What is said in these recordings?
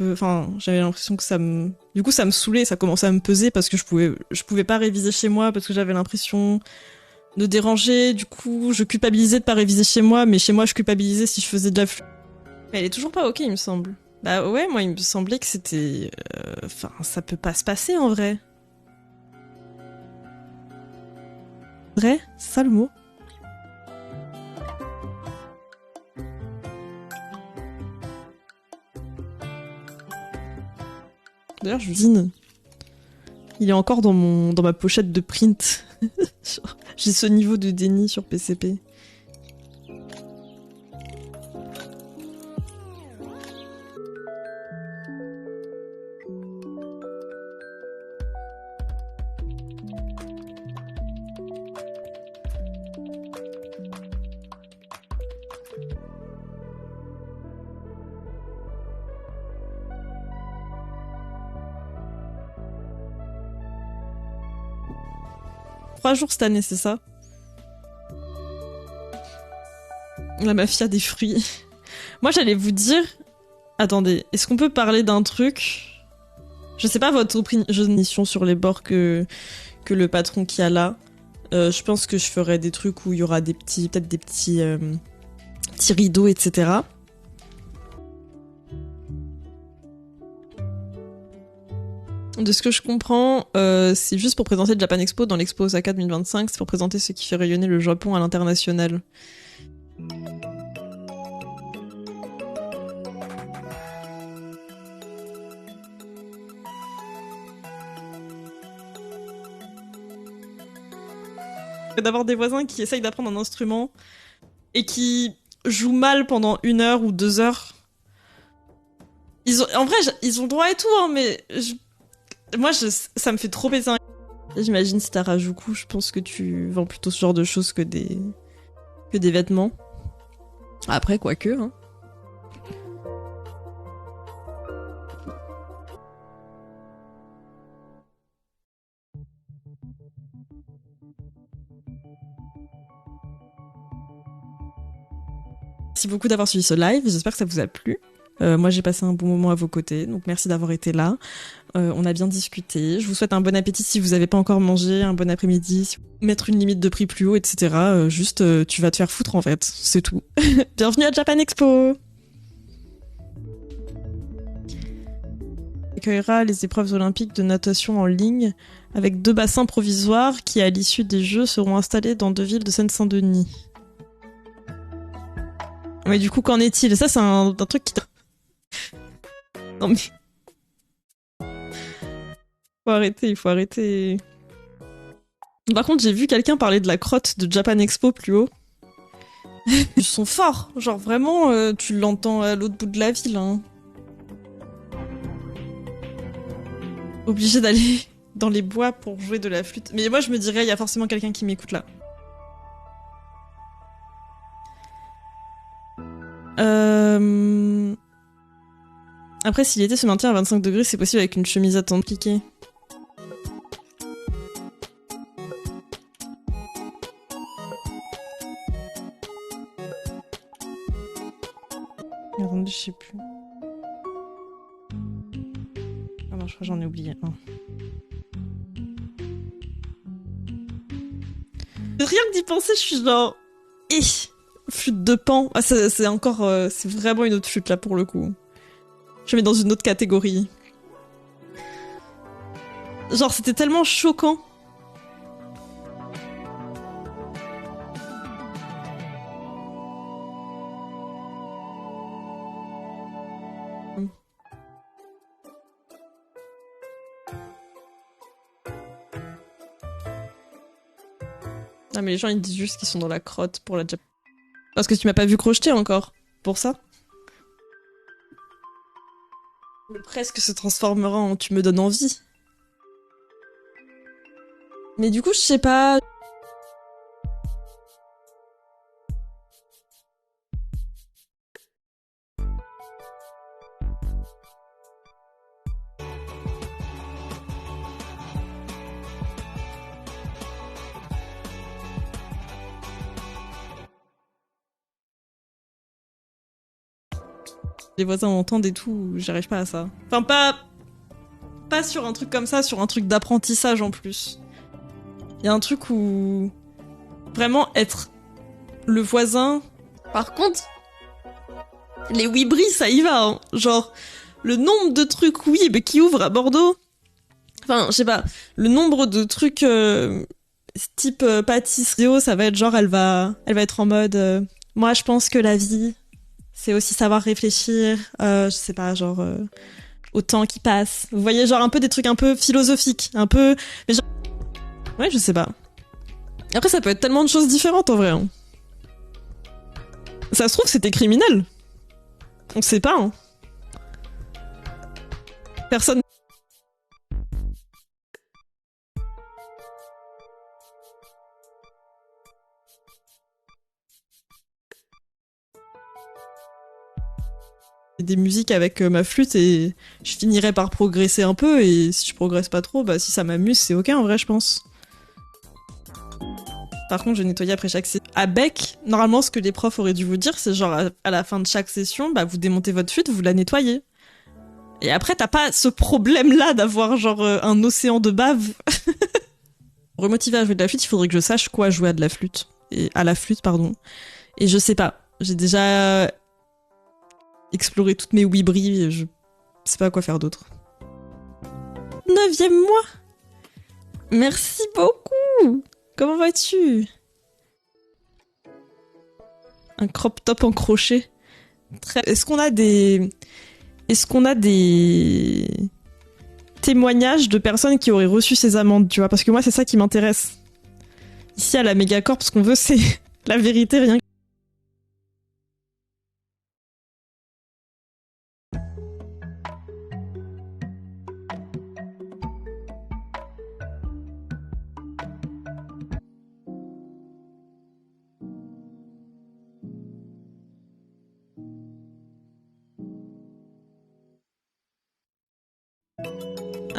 Enfin, j'avais l'impression que ça me... Du coup, ça me saoulait, ça commençait à me peser parce que je pouvais pas réviser chez moi parce que j'avais l'impression de déranger. Du coup, je culpabilisais de pas réviser chez moi, mais chez moi, je culpabilisais si je faisais de la flûte. Mais elle est toujours pas ok, il me semble. Bah ouais, moi, il me semblait que c'était... Enfin, ça peut pas se passer, en vrai. Vrai? C'est ça le mot? D'ailleurs, je dîne. Il est encore dans ma pochette de print. J'ai ce niveau de déni sur PCP. 3 jours cette année, c'est ça? La mafia des fruits. Moi, j'allais vous dire... Attendez, est-ce qu'on peut parler d'un truc? Je sais pas votre opinion sur les bords que le patron qui a là. Je pense que je ferais des trucs où il y aura des petits... Peut-être des petits... petits rideaux, etc. De ce que je comprends, c'est juste pour présenter le Japan Expo dans l'Expo Osaka 2025, c'est pour présenter ce qui fait rayonner le Japon à l'international. D'avoir des voisins qui essayent d'apprendre un instrument et qui jouent mal pendant 1 heure ou 2 heures. En vrai, ils ont le droit et tout, hein, mais ça me fait trop baiser. J'imagine si t'as Harajuku, je pense que tu vends plutôt ce genre de choses que des vêtements. Après, quoique, hein. Merci beaucoup d'avoir suivi ce live, j'espère que ça vous a plu. Moi j'ai passé un bon moment à vos côtés, donc merci d'avoir été là. On a bien discuté. Je vous souhaite un bon appétit si vous n'avez pas encore mangé, un bon après-midi, mettre une limite de prix plus haut, etc. Juste, tu vas te faire foutre en fait, c'est tout. Bienvenue à Japan Expo. Accueillera les épreuves olympiques de natation en ligne avec 2 bassins provisoires qui, à l'issue des Jeux, seront installés dans 2 villes de Seine-Saint-Denis. Mais du coup, qu'en est-il? Ça, c'est un truc qui... Non mais... il faut arrêter. Par contre, j'ai vu quelqu'un parler de la crotte de Japan Expo plus haut. Ils sont forts, genre vraiment, tu l'entends à l'autre bout de la ville. Hein. Obligé d'aller dans les bois pour jouer de la flûte. Mais moi, je me dirais, il y a forcément quelqu'un qui m'écoute là. Après, si l'été se maintient à 25 degrés, c'est possible avec une chemise à temps pliquée. Attendez, je sais plus. Ah non, je crois que j'en ai oublié un. Rien que d'y penser, je suis genre... flûte de Pan. Ah, c'est encore... c'est vraiment une autre flûte, là, pour le coup. Je mets dans une autre catégorie. Genre, c'était tellement choquant. Ah, mais les gens, ils disent juste qu'ils sont dans la crotte pour la Japan. Parce que tu m'as pas vu crocheter encore. Pour ça. Le presque se transformera en tu me donnes envie. Mais du coup, je sais pas... Les voisins entendent et tout, j'arrive pas à ça. Enfin, pas sur un truc comme ça, sur un truc d'apprentissage en plus. Il y a un truc où vraiment être le voisin. Par contre, les Wibris, ça y va, hein. Genre, le nombre de trucs Wib qui ouvrent à Bordeaux. Enfin, je sais pas, le nombre de trucs type pâtisserie, ça va être genre, elle va être en mode, moi je pense que la vie, c'est aussi savoir réfléchir, je sais pas, genre, au temps qui passe. Vous voyez, genre un peu des trucs un peu philosophiques, un peu... Mais genre... Ouais, je sais pas. Après, ça peut être tellement de choses différentes en vrai. Hein. Ça se trouve, c'était criminel. On sait pas, hein. Personne... des musiques avec ma flûte et je finirai par progresser un peu et si je progresse pas trop, bah si ça m'amuse, c'est ok en vrai, je pense. Par contre, je nettoyais après chaque session. À Bec, normalement, ce que les profs auraient dû vous dire, c'est genre à la fin de chaque session, bah vous démontez votre flûte, vous la nettoyez. Et après, t'as pas ce problème-là d'avoir genre un océan de bave. Pour remotiver à jouer de la flûte, il faudrait que je sache quoi jouer à de la flûte. Et à la flûte, pardon. Et je sais pas. J'ai déjà exploré toutes mes wibris et je sais pas quoi faire d'autre. 9e mois. Merci beaucoup. Comment vas-tu? Un crop top en crochet. Est-ce qu'on a des témoignages de personnes qui auraient reçu ces amendes, tu vois? Parce que moi, c'est ça qui m'intéresse. Ici, à la Mégacorp, ce qu'on veut, c'est la vérité, rien que...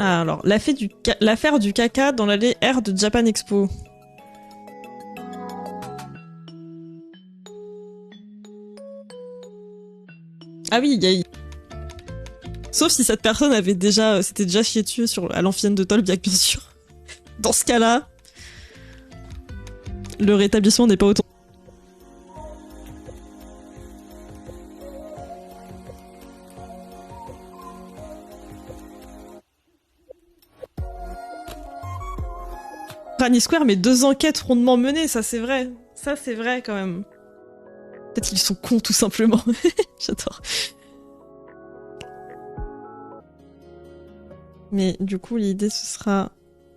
Ah, alors, l'affaire du caca dans l'allée R de Japan Expo. Ah oui, il y a... Sauf si cette personne avait déjà... s'était déjà chié dessus à l'amphitheâtre de Tolbiac, bien sûr. Dans ce cas-là, le rétablissement n'est pas autant... Granny Square, mais 2 enquêtes rondement menées, ça c'est vrai. Ça c'est vrai quand même. Peut-être qu'ils sont cons tout simplement. J'adore. Mais du coup, l'idée ce sera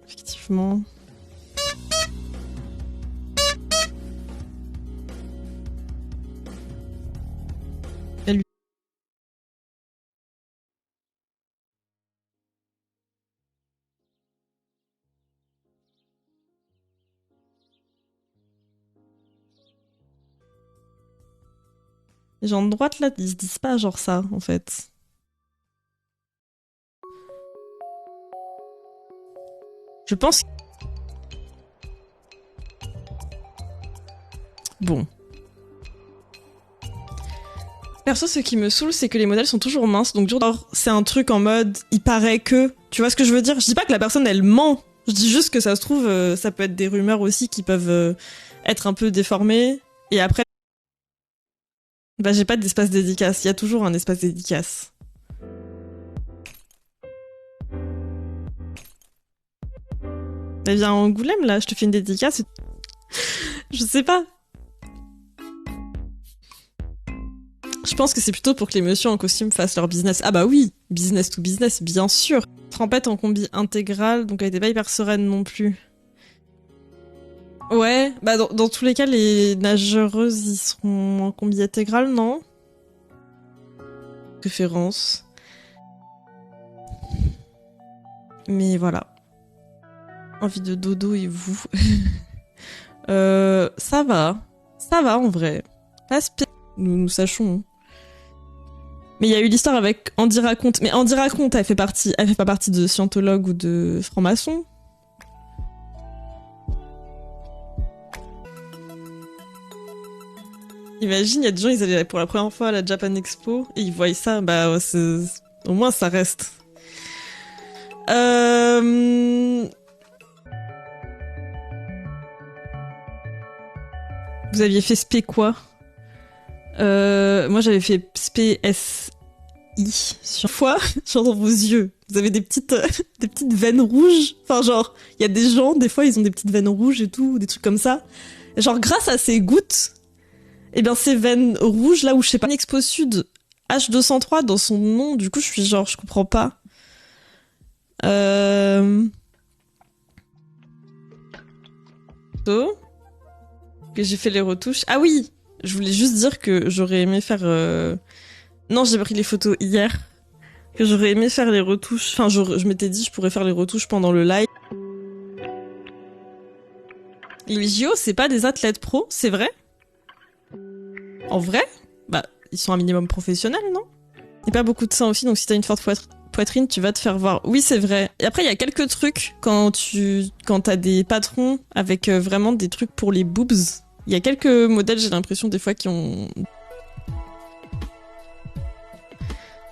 effectivement... Les gens de droite là, ils se disent pas genre ça en fait. Je pense... Bon. Perso, ce qui me saoule, c'est que les modèles sont toujours minces, donc genre, c'est un truc en mode, il paraît que... Tu vois ce que je veux dire? Je dis pas que la personne, elle ment. Je dis juste que ça se trouve, ça peut être des rumeurs aussi qui peuvent être un peu déformées. Et après... Bah j'ai pas d'espace dédicace, il y a toujours un espace dédicace. Bah viens à Angoulême là, je te fais une dédicace. Je sais pas. Je pense que c'est plutôt pour que les messieurs en costume fassent leur business. Ah bah oui, business to business, bien sûr. Trempette en combi intégrale, donc elle était pas hyper sereine non plus. Ouais, bah dans tous les cas, les nageuses, ils seront en combi intégrale, non? Préférence. Mais voilà. Envie de dodo et vous. Ça va. Ça va en vrai. Pas nous sachons. Mais il y a eu l'histoire avec Andy Raconte. Mais Andy Raconte, elle fait pas partie de Scientologue ou de franc-maçon. Imagine, il y a des gens, ils allaient pour la première fois à la Japan Expo et ils voient ça, bah au moins ça reste. Vous aviez fait spé quoi? Moi j'avais fait spé SI sur fois, genre dans vos yeux. Vous avez des petites veines rouges. Enfin genre, il y a des gens, des fois ils ont des petites veines rouges et tout, des trucs comme ça. Et genre grâce à ces gouttes, et bien ces veines rouges là où je sais pas, Expo Sud H203 dans son nom, du coup je suis genre, je comprends pas. Que j'ai fait les retouches. Ah oui, je voulais juste dire que j'aurais aimé faire... Non, j'ai pris les photos hier. Que j'aurais aimé faire les retouches. Enfin, je m'étais dit je pourrais faire les retouches pendant le live. Les JO, c'est pas des athlètes pros, c'est vrai? En vrai? Bah, ils sont un minimum professionnels, non? Et pas beaucoup de seins aussi, donc si t'as une forte poitrine, tu vas te faire voir. Oui, c'est vrai. Et après, il y a quelques trucs quand t'as des patrons avec vraiment des trucs pour les boobs. Il y a quelques modèles, j'ai l'impression, des fois, qui ont...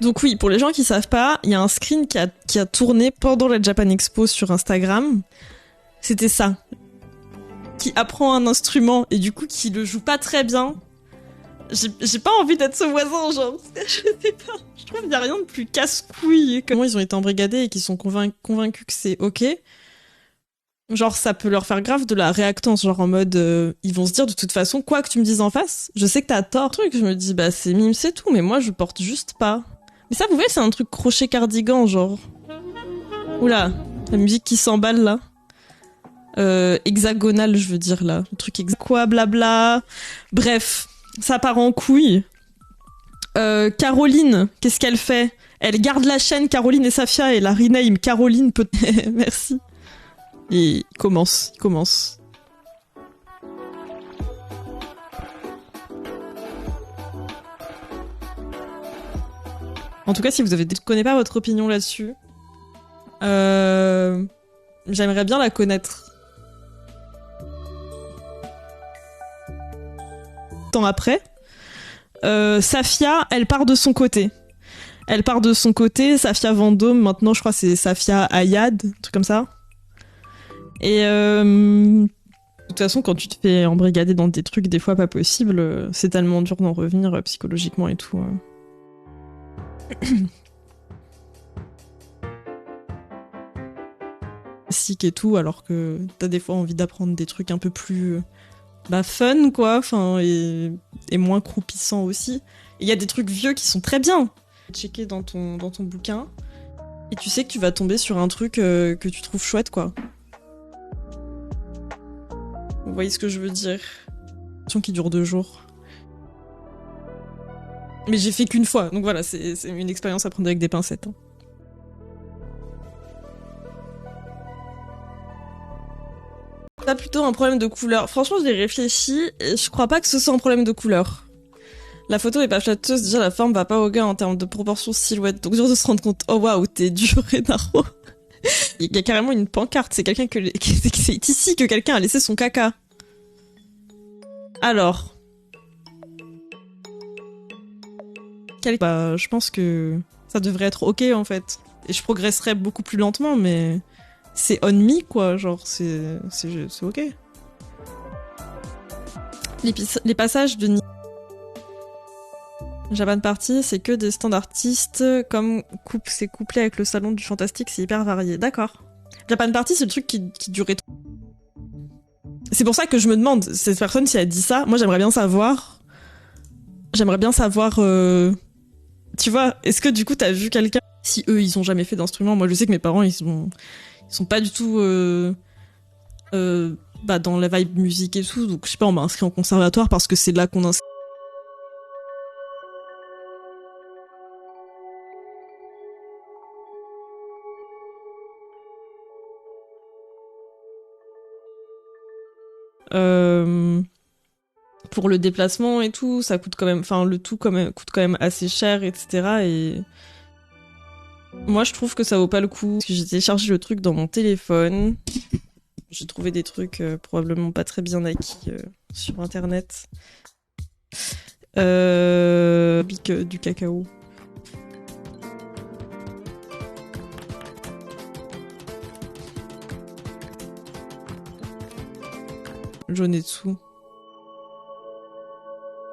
Donc oui, pour les gens qui savent pas, il y a un screen qui a tourné pendant la Japan Expo sur Instagram. C'était ça. Qui apprend un instrument et du coup qui le joue pas très bien. J'ai pas envie d'être ce voisin, genre. Je sais pas. Je trouve qu'il y a rien de plus casse-couille. Comment ils ont été embrigadés et qu'ils sont convaincus que c'est ok. Genre, ça peut leur faire grave de la réactance, genre en mode, ils vont se dire de toute façon, quoi que tu me dises en face, je sais que t'as tort. Truc, je me dis, bah c'est mime, c'est tout, mais moi je porte juste pas. Mais ça, vous voyez, c'est un truc crochet cardigan, genre. Oula, la musique qui s'emballe là. Hexagonal, je veux dire là. Le truc quoi, blabla. Bref, ça part en couille. Caroline, qu'est-ce qu'elle fait? Elle garde la chaîne Caroline et Safia et la rename Caroline peut... Merci. Et il commence. En tout cas, si vous ne connaissez pas votre opinion là-dessus, j'aimerais bien la connaître. Temps après, Safia, elle part de son côté. Safia Vendôme, maintenant je crois que c'est Safia Ayad, un truc comme ça. Et de toute façon, quand tu te fais embrigader dans des trucs des fois pas possibles, c'est tellement dur d'en revenir psychologiquement et tout. Sick et tout, alors que t'as des fois envie d'apprendre des trucs un peu plus fun quoi, enfin et moins croupissant aussi. Il y a des trucs vieux qui sont très bien. Checker dans ton bouquin et tu sais que tu vas tomber sur un truc que tu trouves chouette quoi. Vous voyez ce que je veux dire? Qui dure 2 jours. Mais j'ai fait qu'une fois, donc voilà, c'est une expérience à prendre avec des pincettes. Hein. T'as plutôt un problème de couleur. Franchement, j'ai réfléchi et je crois pas que ce soit un problème de couleur. La photo est pas flatteuse, déjà la forme va pas au gars en termes de proportion silhouette, donc dur de se rendre compte. Oh waouh, t'es dur, Renaro. Il y a carrément une pancarte, c'est quelqu'un c'est ici que quelqu'un a laissé son caca. Alors. Je pense que ça devrait être ok en fait. Et je progresserais beaucoup plus lentement, mais c'est on me quoi, genre c'est ok. Les passages de Japan Party, c'est que des standardistes, comme c'est couplé avec le salon du fantastique, c'est hyper varié. D'accord. Japan Party, c'est le truc qui durait. C'est pour ça que je me demande, cette personne, si elle dit ça, moi j'aimerais bien savoir. Tu vois, est-ce que du coup t'as vu quelqu'un... Si eux, ils ont jamais fait d'instrument, moi je sais que mes parents, ils sont pas du tout dans la vibe musique et tout, donc je sais pas, on m'a inscrit en conservatoire parce que c'est là qu'on inscrit. Pour le déplacement et tout, ça coûte quand même, enfin le tout coûte quand même assez cher, etc. Et moi je trouve que ça vaut pas le coup. Parce que j'ai téléchargé le truc dans mon téléphone, j'ai trouvé des trucs probablement pas très bien acquis sur internet. Bic du cacao. Jonetsu.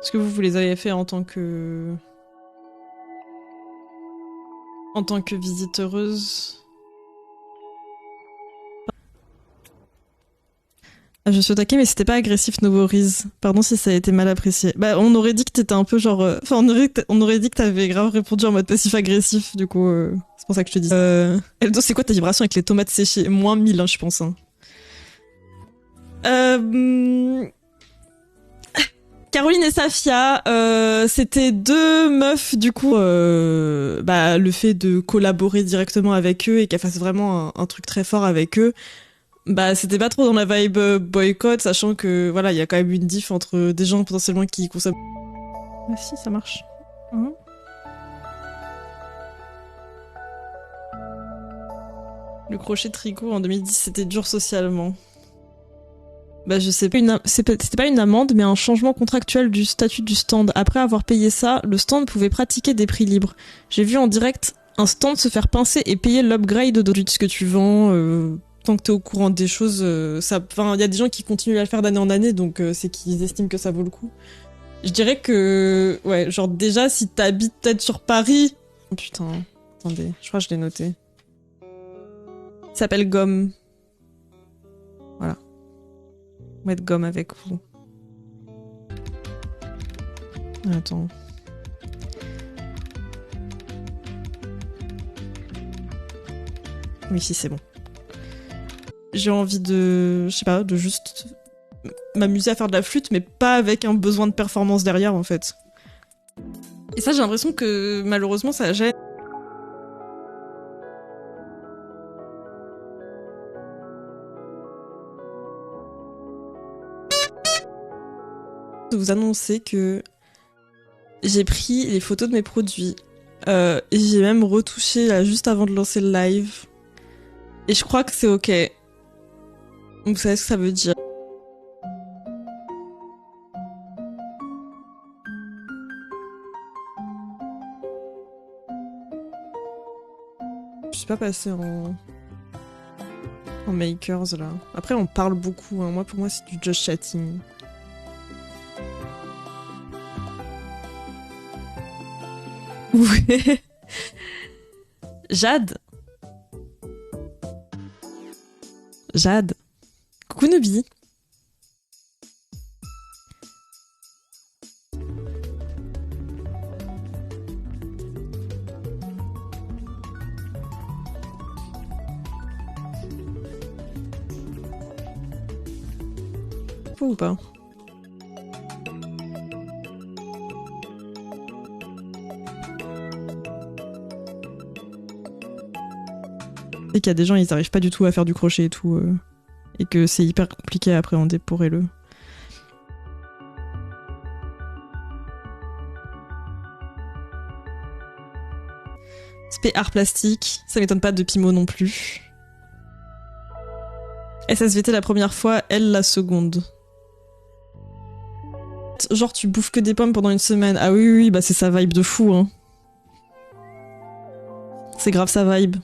Est-ce que vous les avez fait en tant que visiteuse? Ah, je suis attaquée, mais c'était pas agressif, Novorise. Pardon si ça a été mal apprécié. Bah, on aurait dit que t'étais un peu genre... Enfin, on aurait dit que t'avais grave répondu en mode passif-agressif, du coup, c'est pour ça que je te dis. Eldo, c'est quoi ta vibration avec les tomates séchées? Moins 1000, hein, je pense. Hein. Caroline et Safia, c'était deux meufs, du coup, bah, le fait de collaborer directement avec eux et qu'elles fassent vraiment un truc très fort avec eux, bah, c'était pas trop dans la vibe boycott, sachant que, voilà, il y a quand même une diff entre des gens potentiellement qui consomment... Ah si, ça marche. Le crochet tricot en 2010, c'était dur socialement. Bah je sais pas, c'était pas une amende, mais un changement contractuel du statut du stand. Après avoir payé ça, le stand pouvait pratiquer des prix libres. J'ai vu en direct un stand se faire pincer et payer l'upgrade de ce que tu vends. Tant que t'es au courant des choses, enfin, il y a des gens qui continuent à le faire d'année en année, donc c'est qu'ils estiment que ça vaut le coup. Je dirais que, ouais, genre déjà si t'habites peut-être sur Paris. Oh, putain, attendez, je crois que je l'ai noté. Il s'appelle Gomme. Voilà. Mettre gomme avec vous. Attends. Oui, si, c'est bon. J'ai envie de... Je sais pas, de juste m'amuser à faire de la flûte, mais pas avec un besoin de performance derrière, en fait. Et ça, j'ai l'impression que, malheureusement, ça gêne. De vous annoncer que j'ai pris les photos de mes produits et j'ai même retouché là juste avant de lancer le live et je crois que c'est ok. Vous savez ce que ça veut dire? Je suis pas passée en makers là. Après on parle beaucoup, hein. Moi pour moi c'est du just chatting. Ouais. Jade. Jade. Coucou Nobi. Faut ou pas? Et qu'il y a des gens, ils arrivent pas du tout à faire du crochet et tout, et que c'est hyper compliqué à appréhender pour eux. Spé art plastique, ça m'étonne pas de Pimo non plus. SSVT la première fois, elle la seconde. Genre tu bouffes que des pommes pendant une semaine. Ah oui, oui, bah c'est sa vibe de fou, hein. C'est grave sa vibe.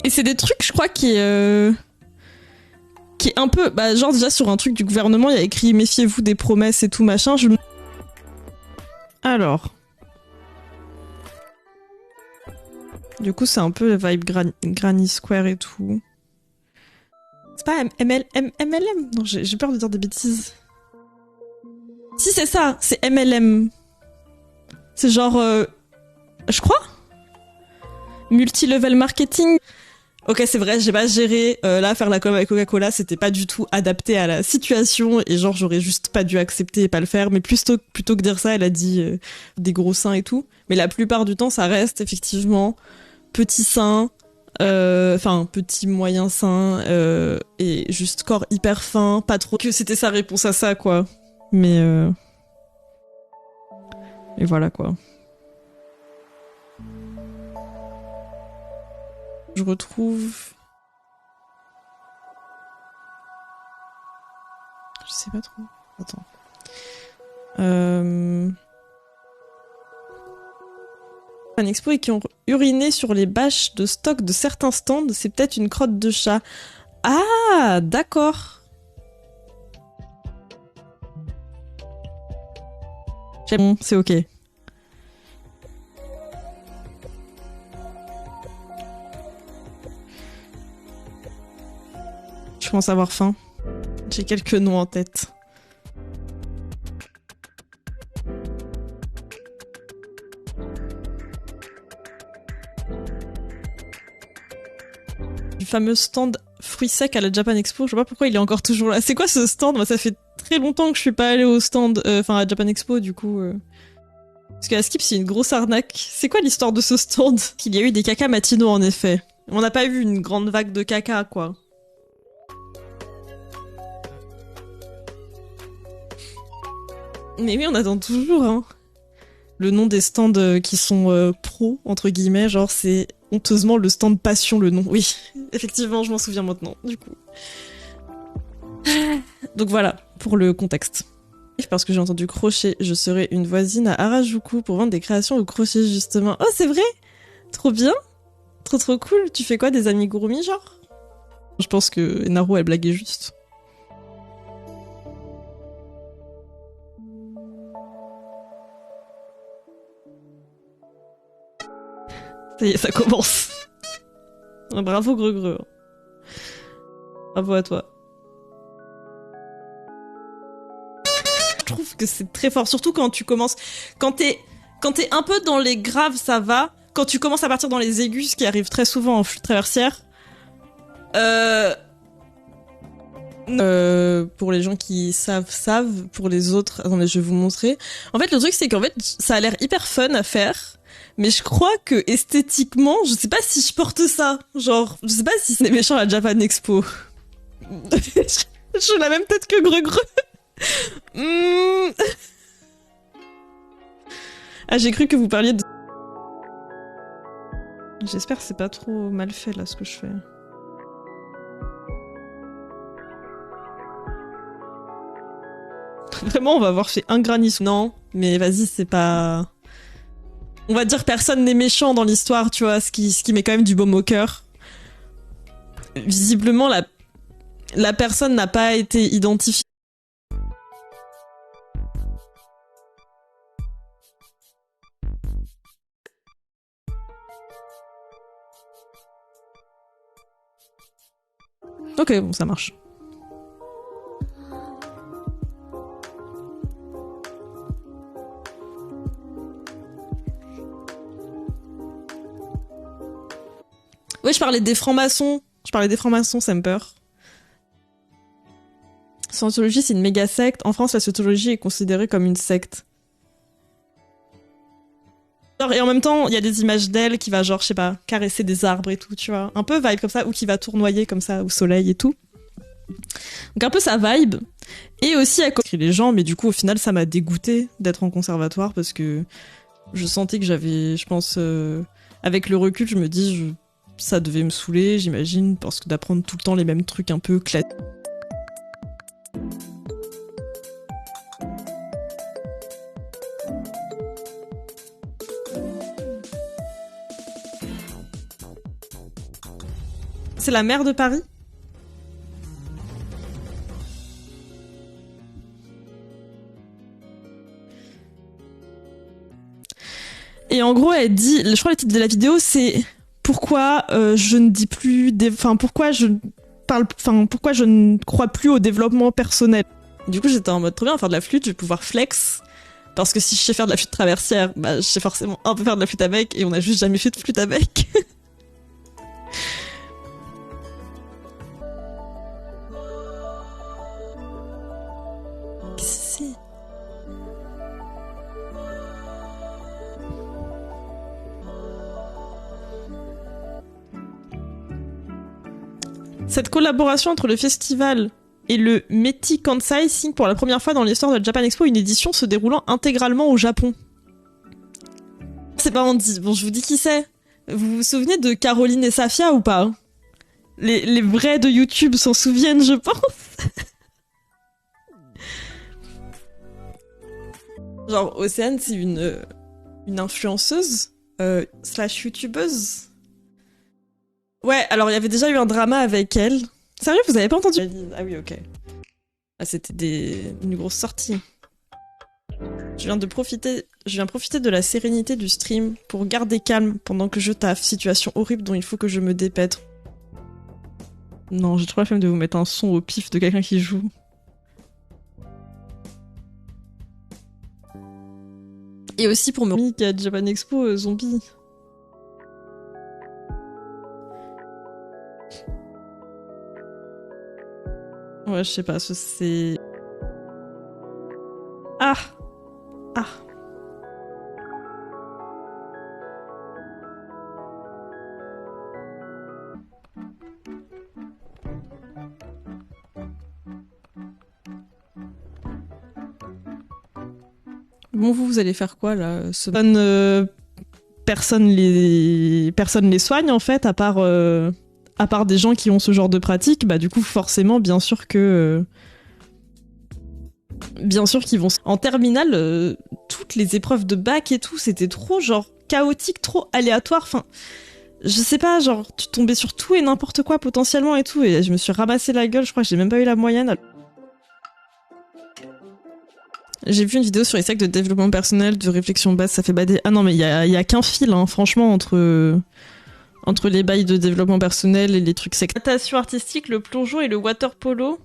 Et c'est des trucs, je crois, qui est un peu... Bah, genre, déjà, sur un truc du gouvernement, il y a écrit « Méfiez-vous des promesses et tout, machin ». Alors... Du coup, c'est un peu la vibe Granny Square et tout. C'est pas MLM? Non, j'ai peur de dire des bêtises. Si, c'est ça, c'est MLM. C'est genre... je crois multi-level marketing. Ok, c'est vrai, j'ai pas géré. Là, faire la com avec Coca-Cola, c'était pas du tout adapté à la situation. Et genre, j'aurais juste pas dû accepter et pas le faire. Mais plutôt que dire ça, elle a dit des gros seins et tout. Mais la plupart du temps, ça reste effectivement petit sein, Enfin, petit, moyen, sain, et juste corps hyper fin, pas trop. Que c'était sa réponse à ça, quoi. Mais et voilà, quoi. Je retrouve... Je sais pas trop. Attends. Un expo et qui ont uriné sur les bâches de stock de certains stands, c'est peut-être une crotte de chat. Ah, d'accord. Bon, c'est ok. Je commence à avoir faim. J'ai quelques noms en tête. Du fameux stand fruits secs à la Japan Expo, je sais pas pourquoi il est encore toujours là. C'est quoi ce stand? Moi, ça fait très longtemps que je suis pas allée au stand, enfin à Japan Expo du coup. Parce qu'à Skip, c'est une grosse arnaque. C'est quoi l'histoire de ce stand? Qu'il y a eu des cacas matinaux en effet. On n'a pas eu une grande vague de caca, quoi. Mais oui, on attend toujours, hein. Le nom des stands qui sont pro, entre guillemets, genre c'est honteusement le stand Passion, le nom. Oui, effectivement, je m'en souviens maintenant, du coup. Donc voilà, pour le contexte. Parce que j'ai entendu crochet, je serai une voisine à Harajuku pour vendre des créations au crochet, justement. Oh, c'est vrai? Trop bien. Trop trop cool. Tu fais quoi, des amigurumi, genre? Je pense que Naru, elle blaguait juste. Ça y est, ça commence. Bravo, Greux. Bravo à toi. Je trouve que c'est très fort, surtout quand tu commences... Quand t'es un peu dans les graves, ça va. Quand tu commences à partir dans les aigus, ce qui arrive très souvent en flûte traversière... pour les gens qui savent. Pour les autres... Attendez, je vais vous montrer. En fait, le truc, c'est qu'en fait, ça a l'air hyper fun à faire. Mais je crois que esthétiquement, je sais pas si je porte ça. Genre, je sais pas si c'est méchant à la Japan Expo. Je la même tête que Greux. Ah, j'ai cru que vous parliez de... J'espère que c'est pas trop mal fait, là, ce que je fais. Vraiment, on va avoir fait un granit. Non, mais vas-y, c'est pas... On va dire personne n'est méchant dans l'histoire, tu vois, ce qui met quand même du baume au cœur. Visiblement, la personne n'a pas été identifiée. Ok, bon, ça marche. Ouais, je parlais des francs-maçons. Ça me peur. Scientologie, c'est une méga secte. En France, la scientologie est considérée comme une secte. Et en même temps, il y a des images d'elle qui va, genre, je sais pas, caresser des arbres et tout, tu vois. Un peu vibe comme ça, ou qui va tournoyer comme ça au soleil et tout. Donc un peu sa vibe. Et aussi à côté les gens, mais du coup, au final, ça m'a dégoûté d'être en conservatoire parce que je sentais que j'avais, je pense, avec le recul, je me dis, ça devait me saouler, j'imagine, parce que d'apprendre tout le temps les mêmes trucs un peu classiques. C'est la maire de Paris? Et en gros, elle dit, je crois le titre de la vidéo, c'est pourquoi je ne dis plus, pourquoi je ne crois plus au développement personnel. Du coup, j'étais en mode trop bien, faire de la flûte, je vais pouvoir flex. Parce que si je sais faire de la flûte traversière, bah, je sais forcément un peu faire de la flûte avec, et on a juste jamais fait de flûte avec. Qu'est-ce que c'est? Cette collaboration entre le festival et le Meti Kansai signe pour la première fois dans l'histoire de la Japan Expo une édition se déroulant intégralement au Japon. C'est pas Andy. Bon, je vous dis qui c'est. Vous vous souvenez de Caroline et Safia ou pas? Les vrais de YouTube s'en souviennent, je pense. Genre, Océane, c'est une influenceuse slash youtubeuse. Ouais, alors il y avait déjà eu un drama avec elle. Sérieux, vous avez pas entendu? Ah oui, ok. Ah, c'était une grosse sortie. Je viens profiter de la sérénité du stream pour garder calme pendant que je taffe. Situation horrible dont il faut que je me dépêtre. Non, j'ai trop la flemme de vous mettre un son au pif de quelqu'un qui joue. Et aussi pour me dire qu'il y a Japan Expo zombie. Ouais, je sais pas, c'est... Ah! Ah! Bon, vous allez faire quoi, là? Personne les soigne, en fait, à part des gens qui ont ce genre de pratique. Bah, du coup, forcément, bien sûr que... bien sûr qu'ils vont... En terminale, toutes les épreuves de bac et tout, c'était trop, genre, chaotique, trop aléatoire. Enfin, je sais pas, genre, tu tombais sur tout et n'importe quoi, potentiellement, et tout. Et je me suis ramassé la gueule, je crois que j'ai même pas eu la moyenne. J'ai vu une vidéo sur les sacs de développement personnel, de réflexion basse, ça fait bader. Ah non, mais il y a qu'un fil, hein, franchement, entre les bails de développement personnel et les trucs secs. Natation artistique, le plongeon et le water polo.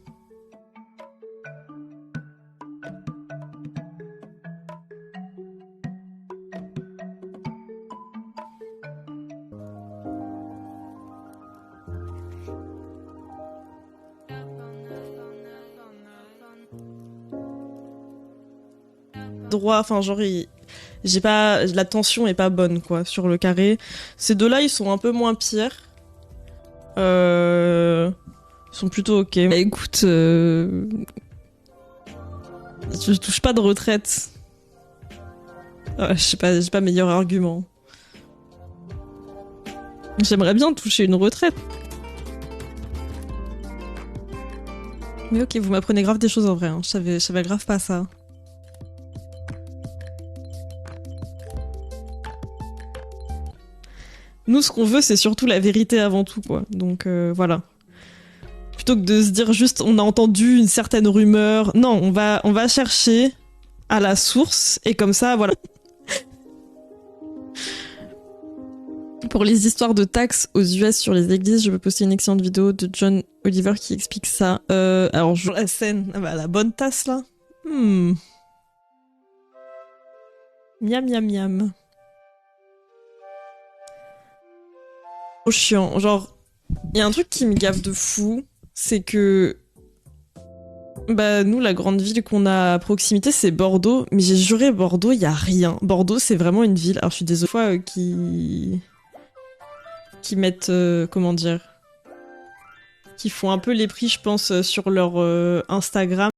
Droit, enfin genre j'ai pas, la tension est pas bonne quoi sur le carré. Ces deux-là ils sont un peu moins pires. Ils sont plutôt ok. Bah, écoute, je touche pas de retraite. Ouais, je sais pas, j'ai pas meilleur argument. J'aimerais bien toucher une retraite. Mais ok, vous m'apprenez grave des choses en vrai. Hein. Je savais grave pas ça. Nous, ce qu'on veut, c'est surtout la vérité avant tout, quoi. Donc, voilà. Plutôt que de se dire juste, on a entendu une certaine rumeur. Non, on va chercher à la source, et comme ça, voilà. Pour les histoires de taxes aux US sur les églises, je peux poster une excellente vidéo de John Oliver qui explique ça. Alors, je vois la scène. Ah bah, la bonne tasse, là. Miam, miam, miam. Chiant. Genre, il y a un truc qui me gaffe de fou, c'est que bah nous, la grande ville qu'on a à proximité, c'est Bordeaux, mais j'ai juré Bordeaux, il y a rien. Bordeaux, c'est vraiment une ville. Alors je suis désolée fois qui mettent comment dire, qui font un peu les prix, je pense, sur leur Instagram.